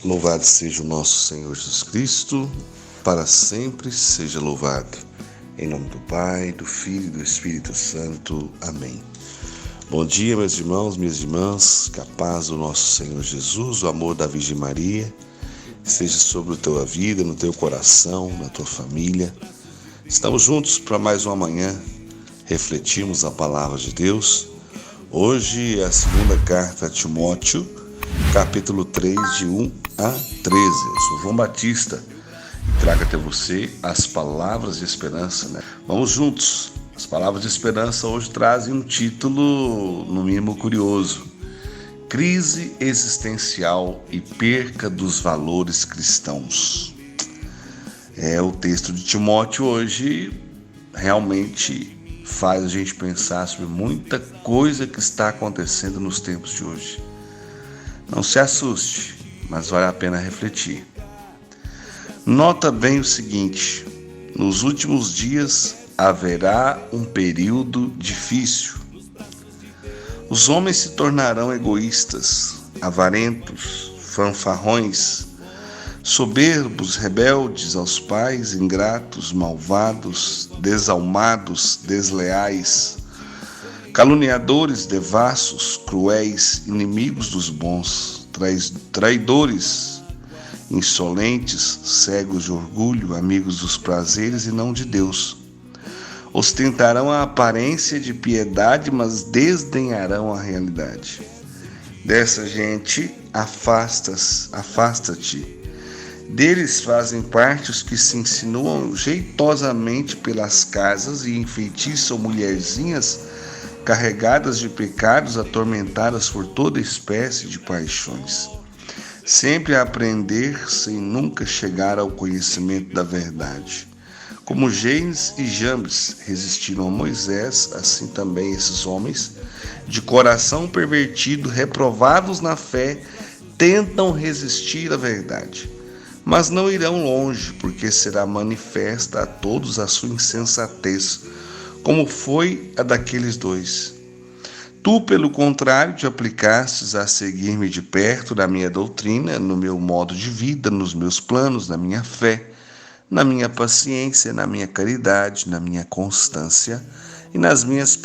Louvado seja o nosso Senhor Jesus Cristo, para sempre seja louvado. Em nome do Pai, do Filho e do Espírito Santo. Amém. Bom dia, meus irmãos, minhas irmãs, que a paz do nosso Senhor Jesus, o amor da Virgem Maria, seja sobre a tua vida, no teu coração, na tua família. Estamos juntos para mais uma manhã, refletirmos a palavra de Deus. Hoje é a segunda carta a Timóteo, capítulo 3, de 1 a 13. Eu sou João Batista e trago até você as palavras de esperança, Vamos juntos. As palavras de esperança hoje trazem um título, no mínimo, curioso: Crise existencial e perca dos valores cristãos. O texto de Timóteo hoje realmente faz a gente pensar sobre muita coisa que está acontecendo nos tempos de hoje. Não se assuste, mas vale a pena refletir. Nota bem o seguinte: nos últimos dias haverá um período difícil. Os homens se tornarão egoístas, avarentos, fanfarrões, soberbos, rebeldes aos pais, ingratos, malvados, desalmados, desleais, caluniadores, devassos, cruéis, inimigos dos bons, traidores, insolentes, cegos de orgulho, amigos dos prazeres e não de Deus. Ostentarão a aparência de piedade, mas desdenharão a realidade. Dessa gente, afasta-te. Deles fazem parte os que se insinuam jeitosamente pelas casas e enfeitiçam mulherzinhas carregadas de pecados, atormentadas por toda espécie de paixões. Sempre a aprender sem nunca chegar ao conhecimento da verdade. Como Janes e Jambres resistiram a Moisés, assim também esses homens, de coração pervertido, reprovados na fé, tentam resistir à verdade. Mas não irão longe, porque será manifesta a todos a sua insensatez, como foi a daqueles dois. Tu, pelo contrário, te aplicastes a seguir-me de perto na minha doutrina, no meu modo de vida, nos meus planos, na minha fé, na minha paciência, na minha caridade, na minha constância e nas minhas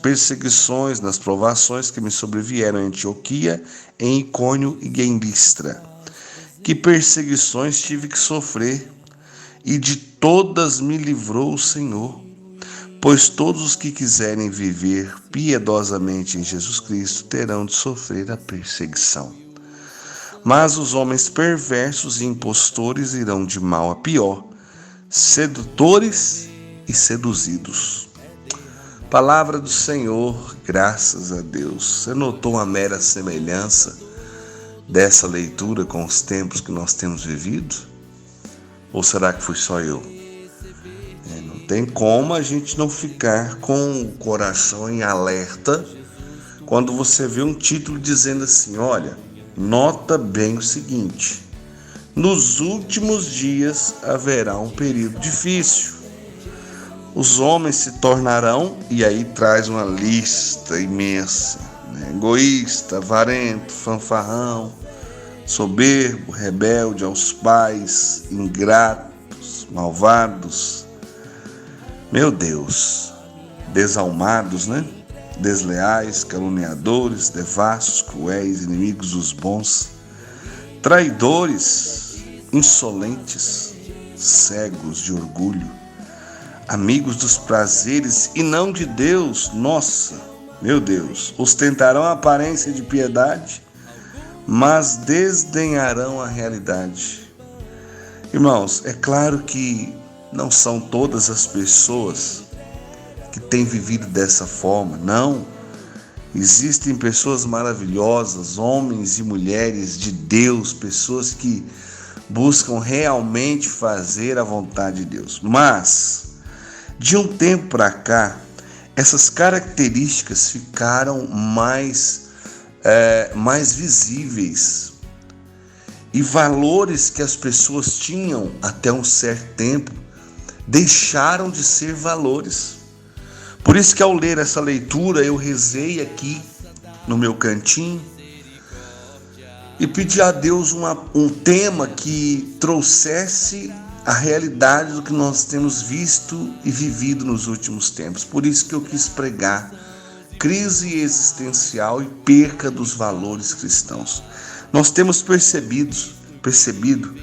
perseguições, nas provações que me sobrevieram em Antioquia, em Icônio e em Listra. Que perseguições tive que sofrer, e de todas me livrou o Senhor. Pois todos os que quiserem viver piedosamente em Jesus Cristo terão de sofrer a perseguição. Mas os homens perversos e impostores irão de mal a pior, sedutores e seduzidos. Palavra do Senhor, graças a Deus. Você notou uma mera semelhança dessa leitura com os tempos que nós temos vivido? Ou será que fui só eu? Não tem como a gente não ficar com o coração em alerta quando você vê um título dizendo assim: olha, nota bem o seguinte: nos últimos dias haverá um período difícil. Os homens se tornarão, e aí traz uma lista imensa, egoísta, avarento, fanfarrão, soberbo, rebelde aos pais, ingratos, malvados, meu Deus, desalmados, desleais, caluniadores, devassos, cruéis, inimigos dos bons, traidores, insolentes, cegos de orgulho, amigos dos prazeres e não de Deus. Nossa, meu Deus, ostentarão a aparência de piedade, mas desdenharão a realidade. Irmãos, é claro que não são todas as pessoas que têm vivido dessa forma, não. Existem pessoas maravilhosas, homens e mulheres de Deus, pessoas que buscam realmente fazer a vontade de Deus. Mas, de um tempo para cá, essas características ficaram mais visíveis. E valores que as pessoas tinham até um certo tempo deixaram de ser valores. Por isso que ao ler essa leitura eu rezei aqui no meu cantinho, e pedir a Deus um tema que trouxesse a realidade do que nós temos visto e vivido nos últimos tempos. Por isso que eu quis pregar crise existencial e perca dos valores cristãos. Nós temos percebido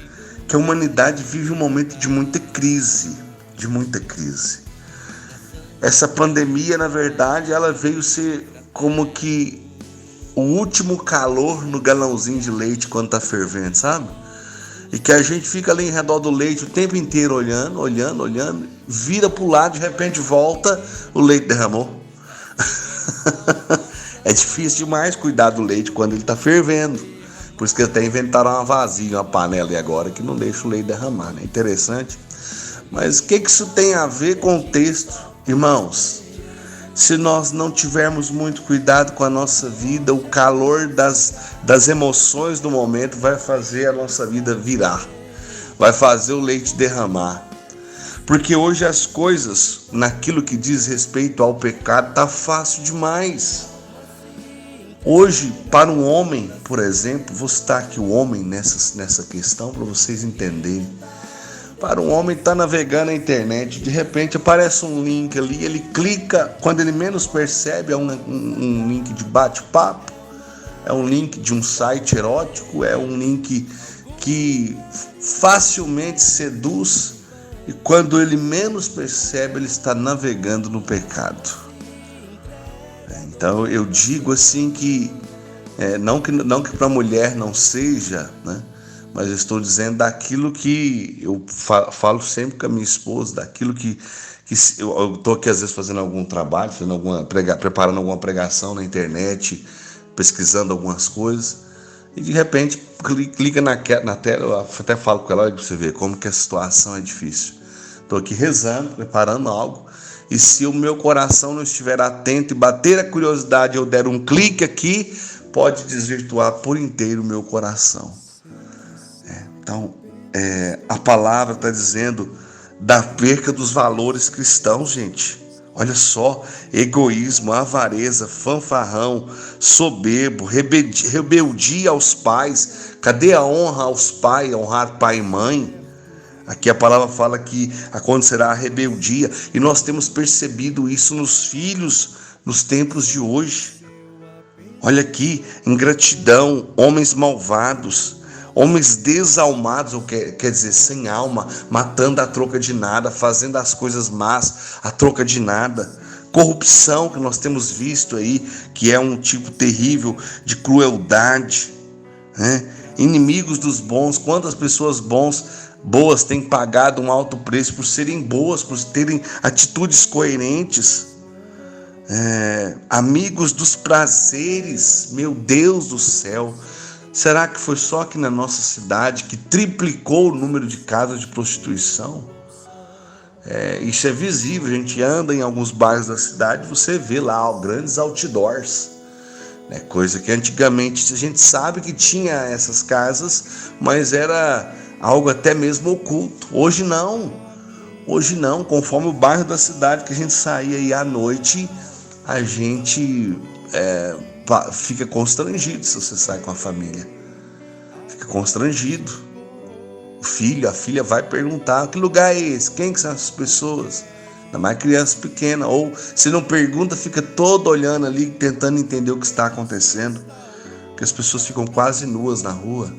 que a humanidade vive um momento de muita crise, Essa pandemia, na verdade, ela veio ser como que o último calor no galãozinho de leite quando está fervendo, sabe? E que a gente fica ali em redor do leite o tempo inteiro olhando, vira para o lado, de repente volta, o leite derramou. É difícil demais cuidar do leite quando ele está fervendo. Por isso que até inventaram uma vasilha, uma panela aí agora que não deixa o leite derramar, né? Interessante. Mas o que isso tem a ver com o texto? Irmãos, se nós não tivermos muito cuidado com a nossa vida, o calor das emoções do momento vai fazer a nossa vida virar, vai fazer o leite derramar. Porque hoje as coisas, naquilo que diz respeito ao pecado, tá fácil demais. Hoje, para um homem, por exemplo, vou citar aqui o homem nessa questão para vocês entenderem. Para um homem estar navegando na internet, de repente aparece um link ali, ele clica, quando ele menos percebe, é um link de bate-papo, é um link de um site erótico, é um link que facilmente seduz, e quando ele menos percebe, ele está navegando no pecado. Então eu digo assim que, não que para a mulher não seja, né? Mas eu estou dizendo daquilo que eu falo sempre com a minha esposa, daquilo que eu estou aqui às vezes fazendo algum trabalho, preparando alguma pregação na internet, pesquisando algumas coisas, e de repente clica na tela, eu até falo com ela, olha para você ver como que a situação é difícil. Estou aqui rezando, preparando algo, e se o meu coração não estiver atento e bater a curiosidade, eu der um clique aqui, pode desvirtuar por inteiro o meu coração. Então, a palavra está dizendo da perca dos valores cristãos, gente. Olha só, egoísmo, avareza, fanfarrão, soberbo, rebeldia aos pais. Cadê a honra aos pais, honrar pai e mãe? Aqui a palavra fala que acontecerá a rebeldia, e nós temos percebido isso nos filhos nos tempos de hoje. Olha aqui, ingratidão, homens malvados, homens desalmados, ou quer dizer, sem alma, matando a troca de nada, fazendo as coisas más a troca de nada. Corrupção, que nós temos visto aí, que é um tipo terrível de crueldade, né? Inimigos dos bons, quantas pessoas boas têm pagado um alto preço por serem boas, por terem atitudes coerentes. Amigos dos prazeres, meu Deus do céu. Será que foi só aqui na nossa cidade que triplicou o número de casas de prostituição? Isso é visível, a gente anda em alguns bairros da cidade, você vê lá grandes outdoors, né? Coisa que antigamente a gente sabe que tinha essas casas, mas era algo até mesmo oculto. Hoje não, conforme o bairro da cidade que a gente saía aí à noite, a gente fica constrangido se você sai com a família. Fica constrangido. O filho, a filha vai perguntar: que lugar é esse? Quem que são essas pessoas? Ainda mais criança pequena. Ou se não pergunta, fica todo olhando ali, tentando entender o que está acontecendo. Porque as pessoas ficam quase nuas na rua.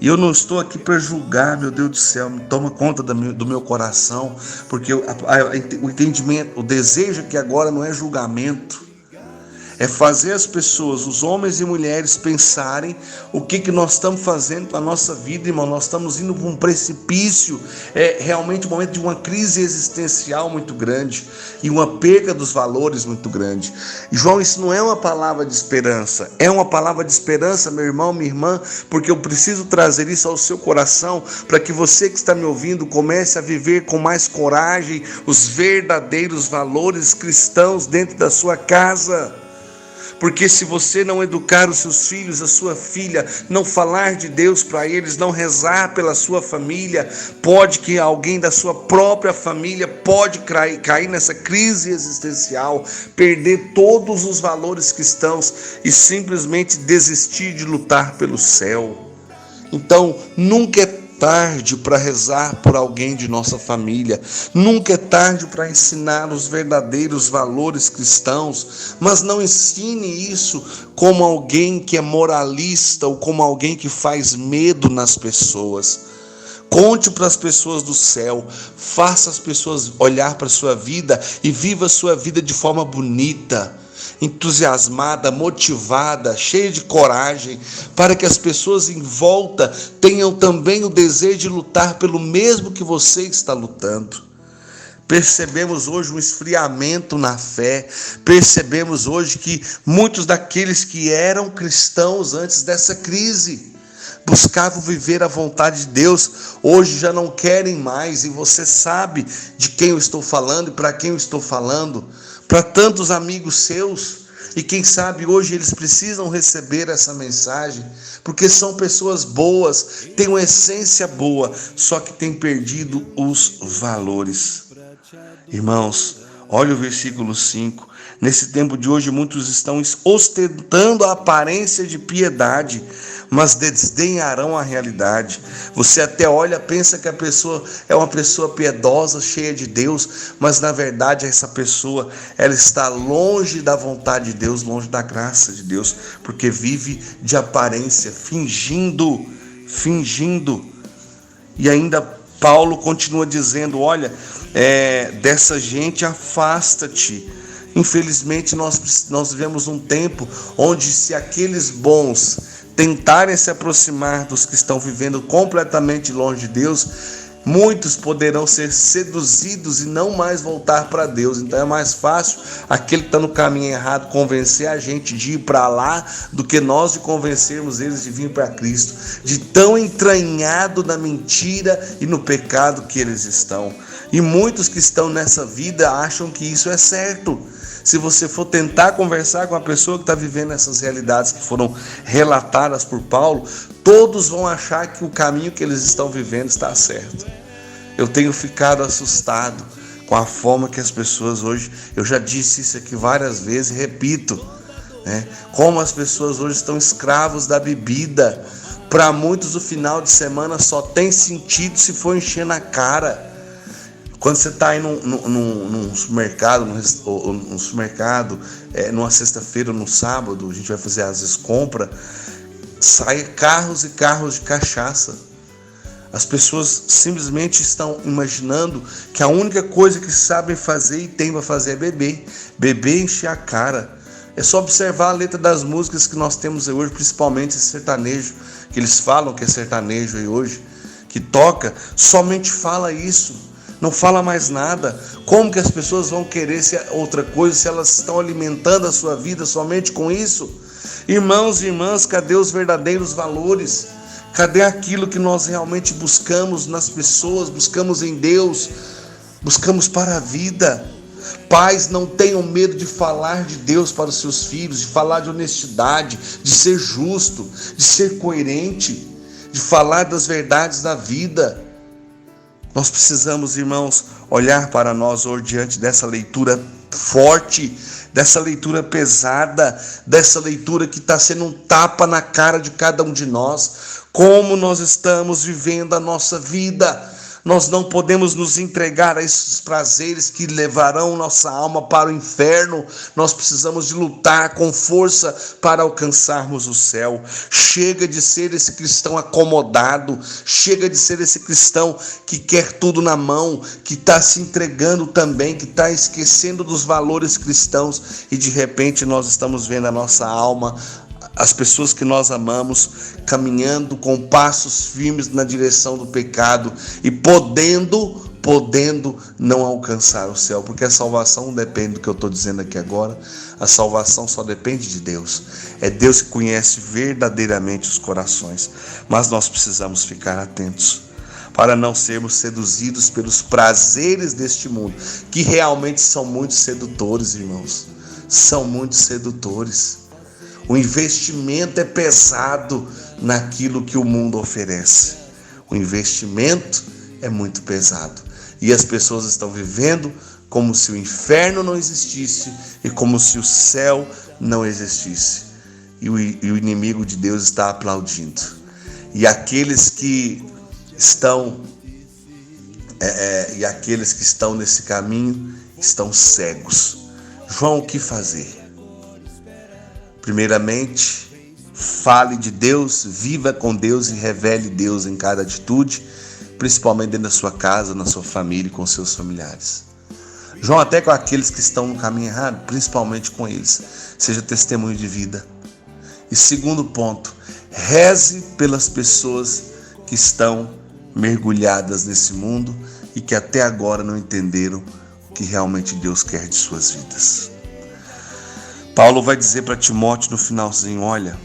E eu não estou aqui para julgar, meu Deus do céu, toma conta do meu coração, porque o entendimento, o desejo aqui agora não é julgamento. É fazer as pessoas, os homens e mulheres, pensarem o que nós estamos fazendo com a nossa vida, irmão. Nós estamos indo para um precipício. É realmente um momento de uma crise existencial muito grande e uma perda dos valores muito grande. E, João, isso não é uma palavra de esperança. É uma palavra de esperança, meu irmão, minha irmã, porque eu preciso trazer isso ao seu coração para que você que está me ouvindo comece a viver com mais coragem os verdadeiros valores cristãos dentro da sua casa. porque se você não educar os seus filhos, a sua filha, não falar de Deus para eles, não rezar pela sua família, pode que alguém da sua própria família pode cair nessa crise existencial, perder todos os valores cristãos e simplesmente desistir de lutar pelo céu. Então, nunca é tarde para rezar por alguém de nossa família, nunca é tarde para ensinar os verdadeiros valores cristãos, mas não ensine isso como alguém que é moralista ou como alguém que faz medo nas pessoas. Conte para as pessoas do céu, faça as pessoas olhar para a sua vida e viva a sua vida de forma bonita, entusiasmada, motivada, cheia de coragem, para que as pessoas em volta tenham também o desejo de lutar pelo mesmo que você está lutando. Percebemos hoje um esfriamento na fé, percebemos hoje que muitos daqueles que eram cristãos antes dessa crise, buscavam viver a vontade de Deus, hoje já não querem mais, e você sabe de quem eu estou falando e para quem eu estou falando, para tantos amigos seus, e quem sabe hoje eles precisam receber essa mensagem, porque são pessoas boas, têm uma essência boa, só que têm perdido os valores. Irmãos, olha o versículo 5, nesse tempo de hoje muitos estão ostentando a aparência de piedade, mas desdenharão a realidade. Você até olha, pensa que a pessoa é uma pessoa piedosa, cheia de Deus, mas na verdade essa pessoa, ela está longe da vontade de Deus, longe da graça de Deus, porque vive de aparência, fingindo. E ainda Paulo continua dizendo, olha, dessa gente afasta-te. Infelizmente nós vivemos um tempo onde se aqueles bons tentarem se aproximar dos que estão vivendo completamente longe de Deus, muitos poderão ser seduzidos e não mais voltar para Deus. Então é mais fácil aquele que está no caminho errado convencer a gente de ir para lá do que nós de convencermos eles de vir para Cristo, de tão entranhado na mentira e no pecado que eles estão. E muitos que estão nessa vida acham que isso é certo. Se você for tentar conversar com a pessoa que está vivendo essas realidades que foram relatadas por Paulo, todos vão achar que o caminho que eles estão vivendo está certo. Eu tenho ficado assustado com a forma que as pessoas hoje, eu já disse isso aqui várias vezes e repito, como as pessoas hoje estão escravos da bebida. Para muitos o final de semana só tem sentido se for encher na cara. Quando você está aí num supermercado, numa sexta-feira ou no sábado, a gente vai fazer às vezes compra, sai carros e carros de cachaça. As pessoas simplesmente estão imaginando que a única coisa que sabem fazer e tem para fazer é beber e encher a cara. É só observar a letra das músicas que nós temos hoje, principalmente esse sertanejo, que eles falam que é sertanejo aí hoje, que toca, somente fala isso. Não fala mais nada. Como que as pessoas vão querer outra coisa se elas estão alimentando a sua vida somente com isso? Irmãos e irmãs, cadê os verdadeiros valores? Cadê aquilo que nós realmente buscamos nas pessoas, buscamos em Deus, buscamos para a vida? Pais, não tenham medo de falar de Deus para os seus filhos, de falar de honestidade, de ser justo, de ser coerente, de falar das verdades da vida. Nós precisamos, irmãos, olhar para nós hoje diante dessa leitura forte, dessa leitura pesada, dessa leitura que está sendo um tapa na cara de cada um de nós. Como nós estamos vivendo a nossa vida. Nós não podemos nos entregar a esses prazeres que levarão nossa alma para o inferno. Nós precisamos de lutar com força para alcançarmos o céu. Chega de ser esse cristão acomodado. Chega de ser esse cristão que quer tudo na mão, que está se entregando também, que está esquecendo dos valores cristãos. E de repente nós estamos vendo a nossa alma, as pessoas que nós amamos, caminhando com passos firmes na direção do pecado e podendo não alcançar o céu, porque a salvação não depende do que eu estou dizendo aqui agora, a salvação só depende de Deus. É Deus que conhece verdadeiramente os corações, mas nós precisamos ficar atentos para não sermos seduzidos pelos prazeres deste mundo, que realmente são muito sedutores, irmãos, são muito sedutores. O investimento é pesado naquilo que o mundo oferece. O investimento é muito pesado. E as pessoas estão vivendo como se o inferno não existisse e como se o céu não existisse. E o inimigo de Deus está aplaudindo. E aqueles que estão nesse caminho estão cegos. João, o que fazer? Primeiramente, fale de Deus, viva com Deus e revele Deus em cada atitude, principalmente dentro da sua casa, na sua família e com seus familiares. João, até com aqueles que estão no caminho errado, principalmente com eles, seja testemunho de vida. E segundo ponto, reze pelas pessoas que estão mergulhadas nesse mundo e que até agora não entenderam o que realmente Deus quer de suas vidas. Paulo vai dizer para Timóteo no finalzinho: olha,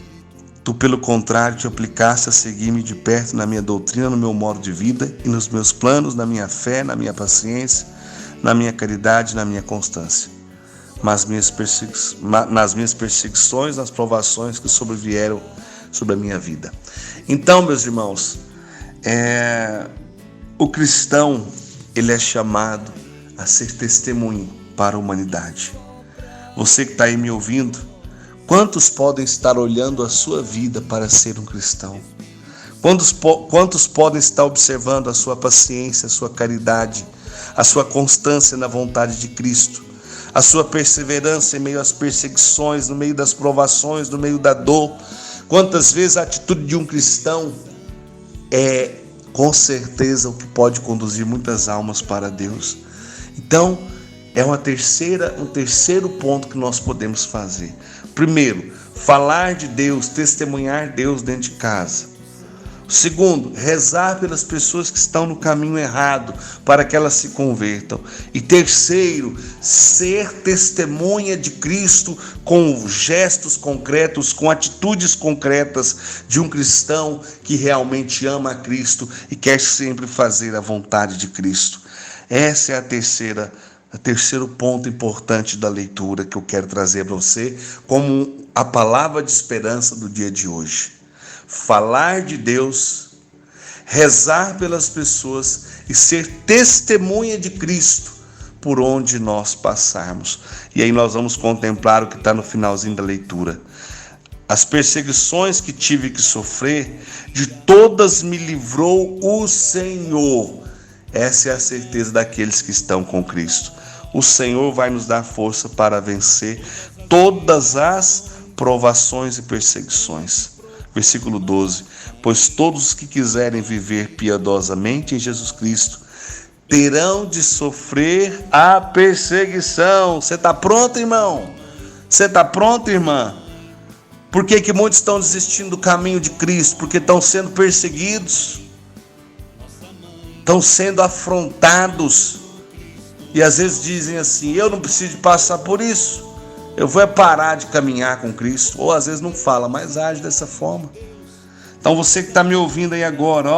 tu pelo contrário te aplicaste a seguir-me de perto na minha doutrina, no meu modo de vida e nos meus planos, na minha fé, na minha paciência, na minha caridade, na minha constância, nas minhas perseguições, nas provações que sobrevieram sobre a minha vida. Então, meus irmãos, o cristão, ele é chamado a ser testemunho para a humanidade. Você que está aí me ouvindo, quantos podem estar olhando a sua vida para ser um cristão? Quantos podem estar observando a sua paciência, a sua caridade, a sua constância na vontade de Cristo, a sua perseverança em meio às perseguições, no meio das provações, no meio da dor? Quantas vezes a atitude de um cristão é, com certeza, o que pode conduzir muitas almas para Deus? Então, é um terceiro ponto que nós podemos fazer. Primeiro, falar de Deus, testemunhar Deus dentro de casa. Segundo, rezar pelas pessoas que estão no caminho errado, para que elas se convertam. E terceiro, ser testemunha de Cristo com gestos concretos, com atitudes concretas de um cristão que realmente ama a Cristo e quer sempre fazer a vontade de Cristo. Essa é o terceiro ponto importante da leitura que eu quero trazer para você como a palavra de esperança do dia de hoje. Falar de Deus, rezar pelas pessoas e ser testemunha de Cristo por onde nós passarmos. E aí nós vamos contemplar o que está no finalzinho da leitura. As perseguições que tive que sofrer, de todas me livrou o Senhor. Essa é a certeza daqueles que estão com Cristo. O Senhor vai nos dar força para vencer todas as provações e perseguições. Versículo 12. Pois todos os que quiserem viver piedosamente em Jesus Cristo terão de sofrer a perseguição. Você está pronto, irmão? Você está pronto, irmã? Por que muitos estão desistindo do caminho de Cristo? Porque estão sendo perseguidos, estão sendo afrontados, e às vezes dizem assim: eu não preciso de passar por isso, eu vou parar de caminhar com Cristo. Ou às vezes não fala, mas age dessa forma. Então você que está me ouvindo aí agora,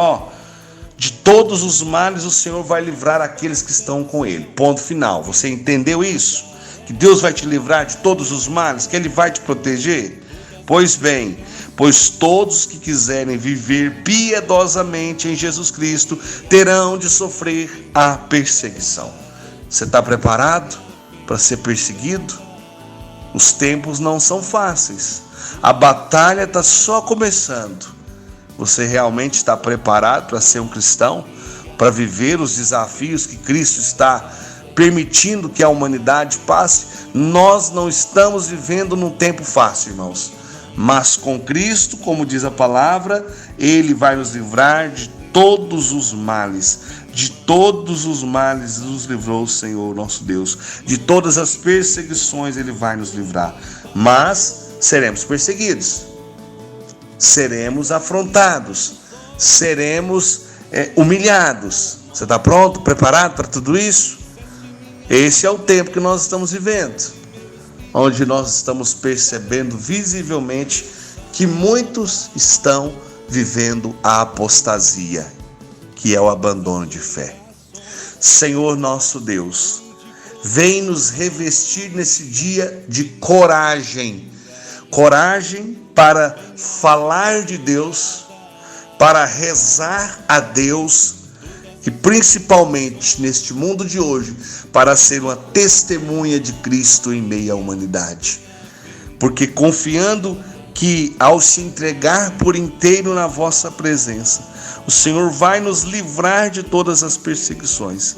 de todos os males o Senhor vai livrar aqueles que estão com Ele. Ponto final. Você entendeu isso? Que Deus vai te livrar de todos os males, que Ele vai te proteger? Pois bem, pois todos que quiserem viver piedosamente em Jesus Cristo terão de sofrer a perseguição. Você está preparado para ser perseguido? Os tempos não são fáceis. A batalha está só começando. Você realmente está preparado para ser um cristão? Para viver os desafios que Cristo está permitindo que a humanidade passe? Nós não estamos vivendo num tempo fácil, irmãos. Mas com Cristo, como diz a palavra, Ele vai nos livrar de todos os males. De todos os males nos livrou o Senhor nosso Deus. De todas as perseguições Ele vai nos livrar. Mas seremos perseguidos, seremos afrontados, seremos humilhados. Você está pronto, preparado para tudo isso? Esse é o tempo que nós estamos vivendo, onde nós estamos percebendo visivelmente que muitos estão vivendo a apostasia, que é o abandono de fé. Senhor nosso Deus, vem nos revestir nesse dia de coragem, coragem para falar de Deus, para rezar a Deus e principalmente neste mundo de hoje, para ser uma testemunha de Cristo em meio à humanidade. Porque confiando que ao se entregar por inteiro na vossa presença, o Senhor vai nos livrar de todas as perseguições,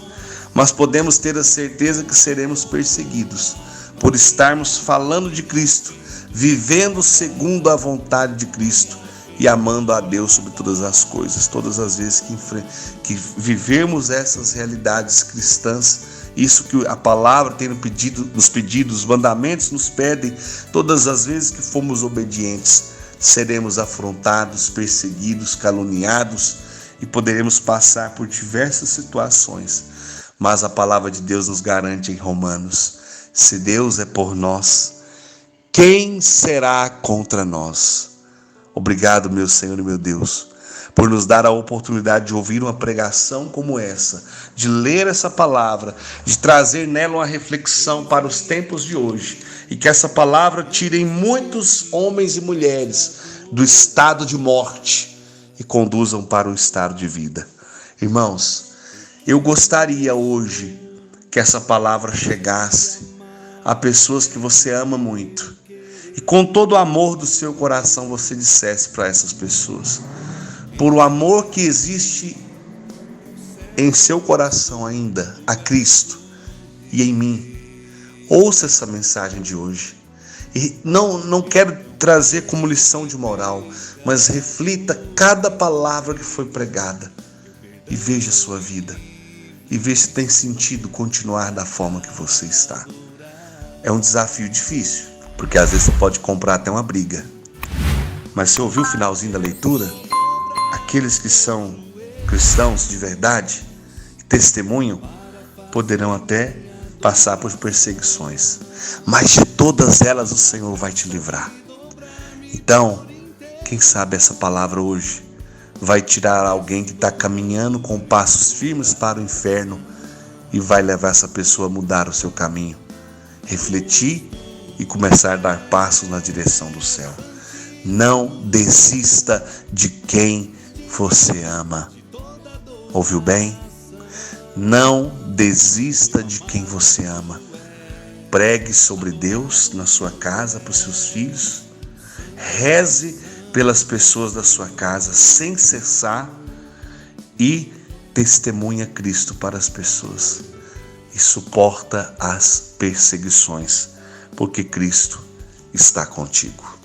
mas podemos ter a certeza que seremos perseguidos por estarmos falando de Cristo, vivendo segundo a vontade de Cristo e amando a Deus sobre todas as coisas. Todas as vezes que vivermos essas realidades cristãs, isso que a palavra tem nos pedido, os mandamentos nos pedem, todas as vezes que formos obedientes, seremos afrontados, perseguidos, caluniados e poderemos passar por diversas situações. Mas a palavra de Deus nos garante em Romanos: se Deus é por nós, quem será contra nós? Obrigado, meu Senhor e meu Deus, por nos dar a oportunidade de ouvir uma pregação como essa, de ler essa palavra, de trazer nela uma reflexão para os tempos de hoje, e que essa palavra tire muitos homens e mulheres do estado de morte e conduzam para o estado de vida. Irmãos, eu gostaria hoje que essa palavra chegasse a pessoas que você ama muito, e com todo o amor do seu coração você dissesse para essas pessoas: por o amor que existe em seu coração ainda a Cristo e em mim, ouça essa mensagem de hoje. E não quero trazer como lição de moral, mas reflita cada palavra que foi pregada e veja a sua vida e veja se tem sentido continuar da forma que você está. É um desafio difícil, porque às vezes você pode comprar até uma briga. Mas se ouvir o finalzinho da leitura, aqueles que são cristãos de verdade, que testemunham, poderão até passar por perseguições, mas de todas elas o Senhor vai te livrar. Então, quem sabe essa palavra hoje vai tirar alguém que está caminhando com passos firmes para o inferno e vai levar essa pessoa a mudar o seu caminho, refletir e começar a dar passos na direção do céu. Não desista de quem você ama. Ouviu bem? Não desista de quem você ama. Pregue sobre Deus na sua casa para os seus filhos. Reze pelas pessoas da sua casa sem cessar e testemunha Cristo para as pessoas. E suporta as perseguições, porque Cristo está contigo.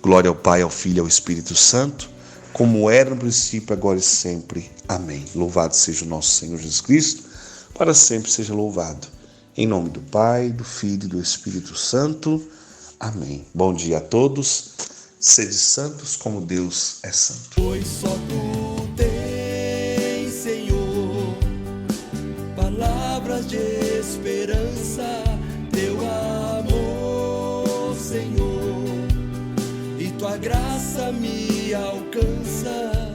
Glória ao Pai, ao Filho e ao Espírito Santo, como era no princípio, agora e sempre. Amém. Louvado seja o nosso Senhor Jesus Cristo, para sempre seja louvado. Em nome do Pai, do Filho e do Espírito Santo. Amém. Bom dia a todos. Sede santos como Deus é santo. Pois só tu tens, Senhor, palavras de esperança, teu amor, Senhor, e tua graça me alcança.